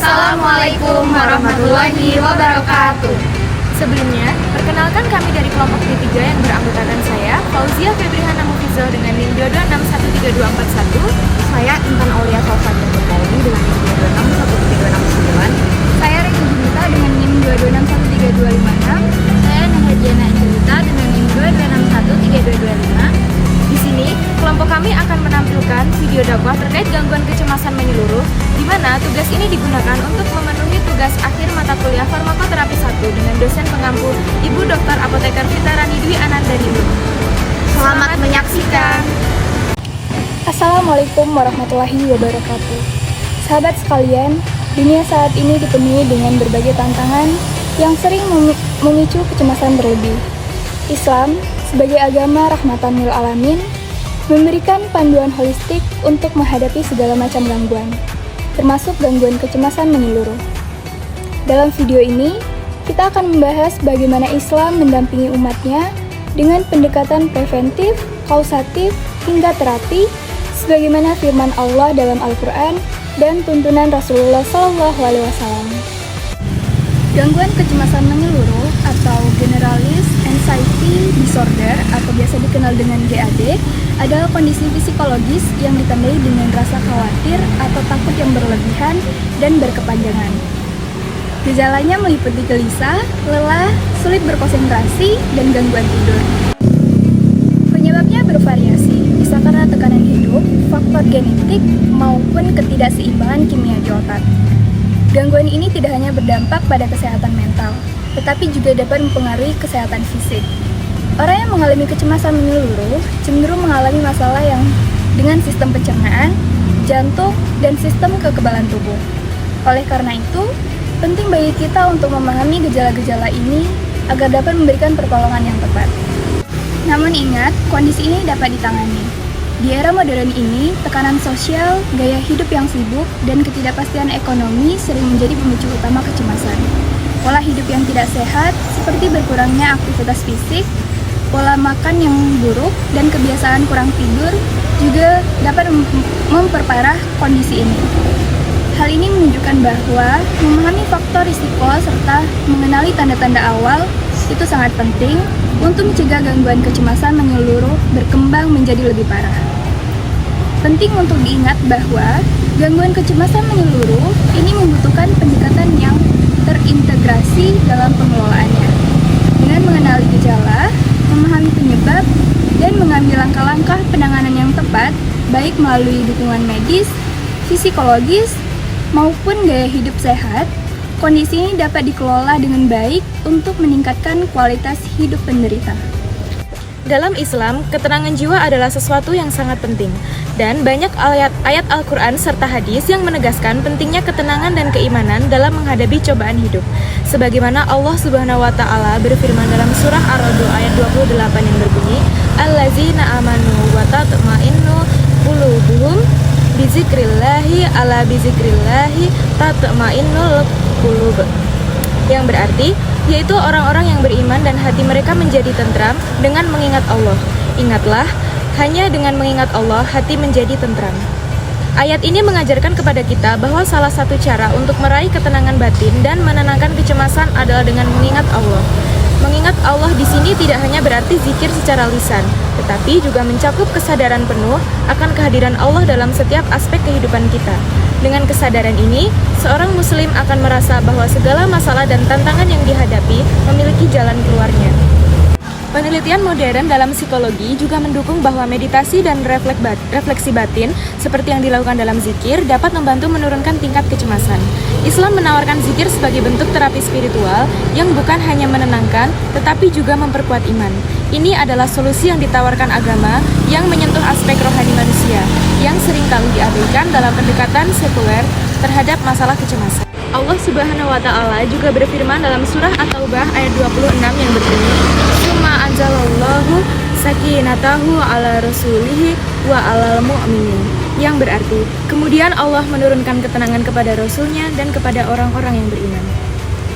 Assalamualaikum warahmatullahi wabarakatuh. Sebelumnya, perkenalkan kami dari kelompok D3 yang beranggotakan saya, Fauzia Febrihana Mufizol dengan NIM 226132441. Saya Intan Aulia Sofania Berkauni dengan NIM 2261326. Saya Reki Junita dengan NIM 2261326. Saya Nahadiana Angelita dengan NIM 2261325. Di sini, kelompok kami akan menampilkan video dakwah terkait gangguan kecemasan menyeluruh, di mana tugas ini digunakan untuk memenuhi tugas akhir mata kuliah Farmakoterapi 1 dengan dosen pengampu Ibu Dr. Apoteker Fitarani Dwi Anandani. Selamat menyaksikan. Assalamualaikum warahmatullahi wabarakatuh. Sahabat sekalian, dunia saat ini dipenuhi dengan berbagai tantangan yang sering memicu kecemasan berlebih. Islam sebagai agama rahmatan lil alamin memberikan panduan holistik untuk menghadapi segala macam gangguan, termasuk gangguan kecemasan menyeluruh. Dalam video ini, kita akan membahas bagaimana Islam mendampingi umatnya dengan pendekatan preventif, kausatif, hingga terapi, sebagaimana firman Allah dalam Al-Quran dan tuntunan Rasulullah SAW. Gangguan kecemasan menyeluruh atau Generalized Anxiety Disorder atau biasa dikenal dengan GAD adalah kondisi psikologis yang ditandai dengan rasa khawatir atau takut yang berlebihan dan berkepanjangan. Gejalanya meliputi gelisah, lelah, sulit berkonsentrasi, dan gangguan tidur. Penyebabnya bervariasi, bisa karena tekanan hidup, faktor genetik, maupun ketidakseimbangan kimia di otak. Gangguan ini tidak hanya berdampak pada kesehatan mental, tetapi juga dapat mempengaruhi kesehatan fisik. Orang yang mengalami kecemasan menyeluruh cenderung mengalami masalah yang dengan sistem pencernaan, jantung, dan sistem kekebalan tubuh. Oleh karena itu, penting bagi kita untuk memahami gejala-gejala ini agar dapat memberikan pertolongan yang tepat. Namun ingat, kondisi ini dapat ditangani. Di era modern ini, tekanan sosial, gaya hidup yang sibuk, dan ketidakpastian ekonomi sering menjadi pemicu utama kecemasan. Pola hidup yang tidak sehat, seperti berkurangnya aktivitas fisik, pola makan yang buruk, dan kebiasaan kurang tidur juga dapat memperparah kondisi ini. Hal ini menunjukkan bahwa memahami faktor risiko serta mengenali tanda-tanda awal itu sangat penting untuk mencegah gangguan kecemasan menyeluruh berkembang menjadi lebih parah. Penting untuk diingat bahwa gangguan kecemasan menyeluruh ini membutuhkan pendekatan yang terintegrasi dalam pengelolaannya. Dengan mengenali gejala, memahami penyebab, dan mengambil langkah-langkah penanganan yang tepat, baik melalui dukungan medis, psikologis, maupun gaya hidup sehat, kondisi ini dapat dikelola dengan baik untuk meningkatkan kualitas hidup penderita. Dalam Islam, ketenangan jiwa adalah sesuatu yang sangat penting, dan banyak ayat Al-Quran serta hadis yang menegaskan pentingnya ketenangan dan keimanan dalam menghadapi cobaan hidup. Sebagaimana Allah Subhanahu wa Ta'ala berfirman dalam surah Ar-Ra'd ayat 28 yang berbunyi, Allazina amanu wa tatma'innu qulubuhum bizikrillahi ala bizikrillahi tatma'innul qulub. Yang berarti, yaitu orang-orang yang beriman dan hati mereka menjadi tentram dengan mengingat Allah. Ingatlah, hanya dengan mengingat Allah hati menjadi tentram. Ayat ini mengajarkan kepada kita bahwa salah satu cara untuk meraih ketenangan batin dan menenangkan kecemasan adalah dengan mengingat Allah. Mengingat Allah di sini tidak hanya berarti zikir secara lisan, tetapi juga mencakup kesadaran penuh akan kehadiran Allah dalam setiap aspek kehidupan kita. Dengan kesadaran ini, seorang muslim akan merasa bahwa segala masalah dan tantangan yang dihadapi memiliki jalan keluarnya. Penelitian modern dalam psikologi juga mendukung bahwa meditasi dan refleksi batin seperti yang dilakukan dalam zikir dapat membantu menurunkan tingkat kecemasan. Islam menawarkan zikir sebagai bentuk terapi spiritual yang bukan hanya menenangkan, tetapi juga memperkuat iman. Ini adalah solusi yang ditawarkan agama yang menyentuh aspek rohani manusia, yang seringkali diabaikan dalam pendekatan sekuler terhadap masalah kecemasan. Allah Subhanahu wa Ta'ala juga berfirman dalam surah At-Taubah ayat 26 yang berbunyi, Summa anzalallahu sakinatahu ala rasulihi wa alal mu'minin, yang berarti kemudian Allah menurunkan ketenangan kepada Rasulnya dan kepada orang-orang yang beriman.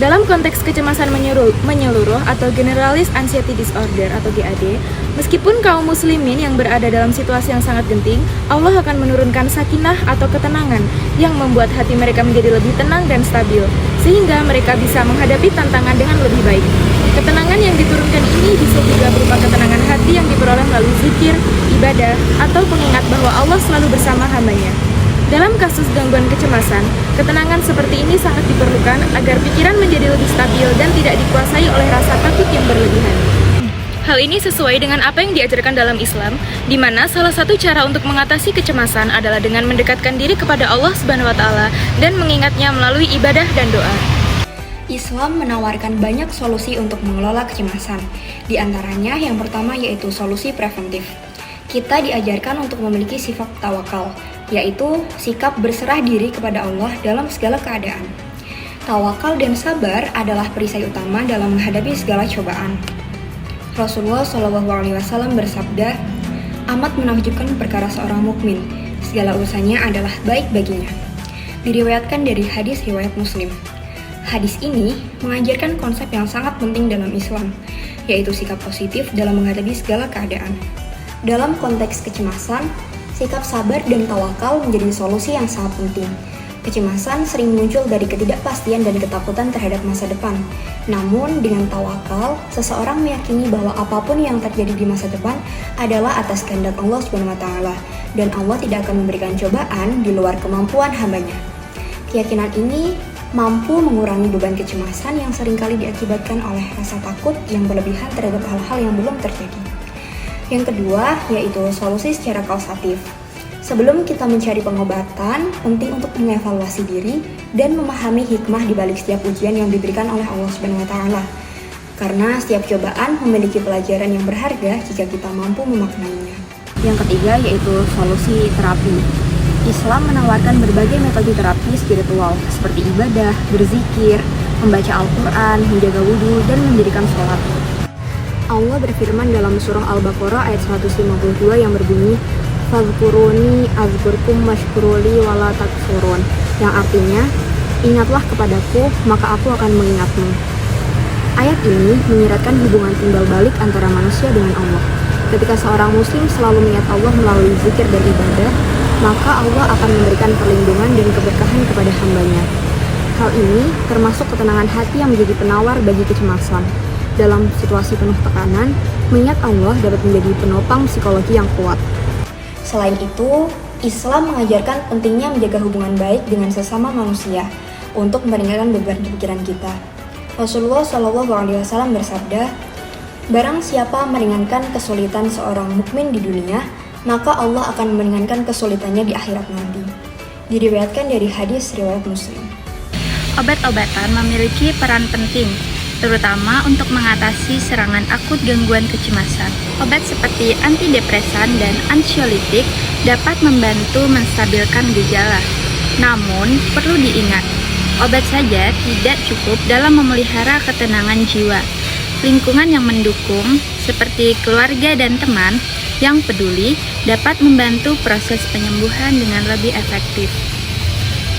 Dalam konteks kecemasan menyeluruh atau Generalized Anxiety Disorder atau GAD, meskipun kaum muslimin yang berada dalam situasi yang sangat genting, Allah akan menurunkan sakinah atau ketenangan yang membuat hati mereka menjadi lebih tenang dan stabil, sehingga mereka bisa menghadapi tantangan dengan lebih baik. Ketenangan yang diturunkan ini bisa juga berupa ketenangan hati yang diperoleh melalui zikir, ibadah, atau pengingat bahwa Allah selalu bersama hambanya. Dalam kasus gangguan kecemasan, ketenangan seperti ini sangat diperlukan agar pikiran menjadi lebih stabil dan tidak dikuasai oleh rasa takut yang berlebihan. Hal ini sesuai dengan apa yang diajarkan dalam Islam, di mana salah satu cara untuk mengatasi kecemasan adalah dengan mendekatkan diri kepada Allah Subhanahu wa Ta'ala dan mengingatnya melalui ibadah dan doa. Islam menawarkan banyak solusi untuk mengelola kecemasan. Di antaranya yang pertama yaitu solusi preventif. Kita diajarkan untuk memiliki sifat tawakal, yaitu sikap berserah diri kepada Allah dalam segala keadaan. Tawakal dan sabar adalah perisai utama dalam menghadapi segala cobaan. Rasulullah SAW bersabda, amat menakjubkan perkara seorang mukmin, segala urusannya adalah baik baginya. Diriwayatkan dari hadis riwayat Muslim. Hadis ini mengajarkan konsep yang sangat penting dalam Islam, yaitu sikap positif dalam menghadapi segala keadaan. Dalam konteks kecemasan, sikap sabar dan tawakal menjadi solusi yang sangat penting. Kecemasan sering muncul dari ketidakpastian dan ketakutan terhadap masa depan. Namun, dengan tawakal, seseorang meyakini bahwa apapun yang terjadi di masa depan adalah atas kehendak Allah Subhanahu wa Ta'ala, dan Allah tidak akan memberikan cobaan di luar kemampuan hambanya. Keyakinan ini mampu mengurangi beban kecemasan yang seringkali diakibatkan oleh rasa takut yang berlebihan terhadap hal-hal yang belum terjadi. Yang kedua, yaitu solusi secara kausatif. Sebelum kita mencari pengobatan, penting untuk mengevaluasi diri dan memahami hikmah di balik setiap ujian yang diberikan oleh Allah Subhanahu wa Ta'ala. Karena setiap cobaan memiliki pelajaran yang berharga jika kita mampu memaknainya. Yang ketiga yaitu solusi terapi. Islam menawarkan berbagai metode terapi spiritual seperti ibadah, berzikir, membaca Al-Quran, menjaga wudhu, dan mendirikan sholat. Allah berfirman dalam surah Al-Baqarah ayat 152 yang berbunyi, Fadhkuruni azkurkum washkuruli wala takfurun, yang artinya, ingatlah kepadaku, maka aku akan mengingatmu. Ayat ini menyiratkan hubungan timbal balik antara manusia dengan Allah. Ketika seorang muslim selalu mengingat Allah melalui zikir dan ibadah, maka Allah akan memberikan perlindungan dan keberkahan kepada hambanya. Hal ini termasuk ketenangan hati yang menjadi penawar bagi kecemasan. Dalam situasi penuh tekanan, mengingat Allah dapat menjadi penopang psikologi yang kuat. Selain itu, Islam mengajarkan pentingnya menjaga hubungan baik dengan sesama manusia untuk meringankan beban pikiran kita. Rasulullah SAW bersabda, barang siapa meringankan kesulitan seorang mukmin di dunia, maka Allah akan meringankan kesulitannya di akhirat nanti. Diriwayatkan dari hadis riwayat Muslim. Obat-obatan memiliki peran penting, terutama untuk mengatasi serangan akut gangguan kecemasan. Obat seperti antidepresan dan ansiolitik dapat membantu menstabilkan gejala. Namun, perlu diingat, obat saja tidak cukup dalam memelihara ketenangan jiwa. Lingkungan yang mendukung, seperti keluarga dan teman yang peduli, dapat membantu proses penyembuhan dengan lebih efektif.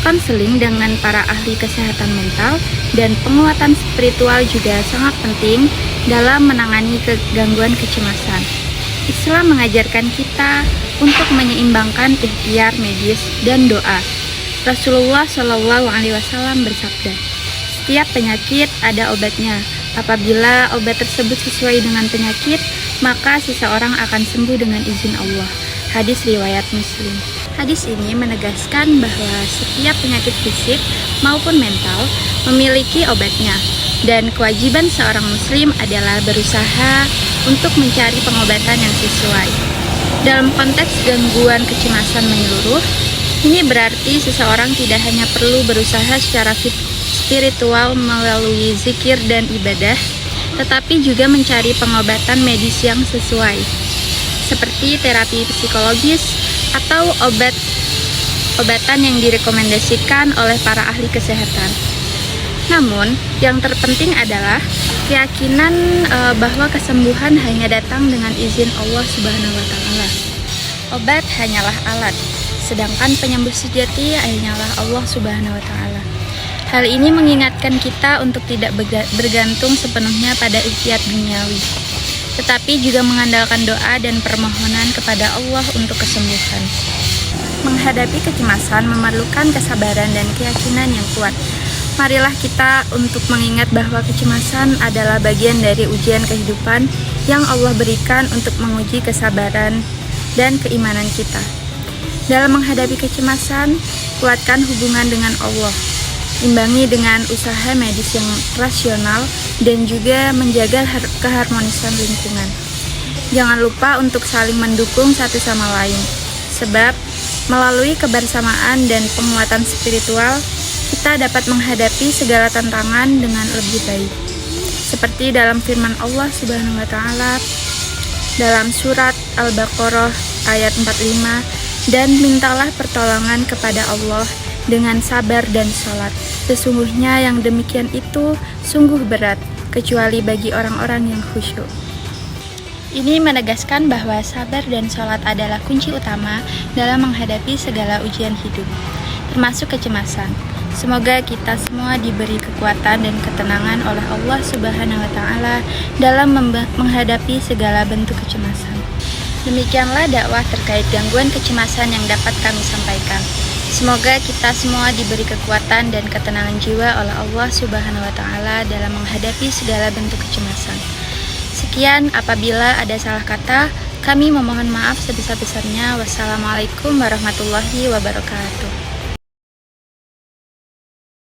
Konseling dengan para ahli kesehatan mental dan penguatan spiritual juga sangat penting dalam menangani gangguan kecemasan. Islam mengajarkan kita untuk menyeimbangkan ikhtiar medis dan doa. Rasulullah SAW bersabda, setiap penyakit ada obatnya. Apabila obat tersebut sesuai dengan penyakit, maka seseorang akan sembuh dengan izin Allah. Hadis riwayat Muslim. Hadis ini menegaskan bahwa setiap penyakit fisik maupun mental memiliki obatnya, dan kewajiban seorang muslim adalah berusaha untuk mencari pengobatan yang sesuai. Dalam konteks gangguan kecemasan menyeluruh, ini berarti seseorang tidak hanya perlu berusaha secara spiritual melalui zikir dan ibadah, tetapi juga mencari pengobatan medis yang sesuai, seperti terapi psikologis atau obat-obatan yang direkomendasikan oleh para ahli kesehatan. Namun, yang terpenting adalah keyakinan bahwa kesembuhan hanya datang dengan izin Allah Subhanahu wa Ta'ala. Obat hanyalah alat, sedangkan penyembuh sejati hanyalah Allah Subhanahu wa Ta'ala. Hal ini mengingatkan kita untuk tidak bergantung sepenuhnya pada ikhtiar duniawi, tetapi juga mengandalkan doa dan permohonan kepada Allah untuk kesembuhan. Menghadapi kecemasan memerlukan kesabaran dan keyakinan yang kuat. Marilah kita untuk mengingat bahwa kecemasan adalah bagian dari ujian kehidupan yang Allah berikan untuk menguji kesabaran dan keimanan kita. Dalam menghadapi kecemasan, kuatkan hubungan dengan Allah, imbangi dengan usaha medis yang rasional, dan juga menjaga keharmonisan lingkungan. Jangan lupa untuk saling mendukung satu sama lain, sebab melalui kebersamaan dan penguatan spiritual, kita dapat menghadapi segala tantangan dengan lebih baik. Seperti dalam firman Allah Subhanahu wa Ta'ala dalam surat Al-Baqarah ayat 45, dan mintalah pertolongan kepada Allah dengan sabar dan sholat. Sesungguhnya yang demikian itu sungguh berat, kecuali bagi orang-orang yang khusyuk. Ini menegaskan bahwa sabar dan sholat adalah kunci utama dalam menghadapi segala ujian hidup, termasuk kecemasan. Semoga kita semua diberi kekuatan dan ketenangan oleh Allah Subhanahu wa Ta'ala dalam menghadapi segala bentuk kecemasan. Demikianlah dakwah terkait gangguan kecemasan yang dapat kami sampaikan. Semoga kita semua diberi kekuatan dan ketenangan jiwa oleh Allah Subhanahu wa Ta'ala dalam menghadapi segala bentuk kecemasan. Sekian, apabila ada salah kata, kami memohon maaf sebesar-besarnya. Wassalamualaikum warahmatullahi wabarakatuh.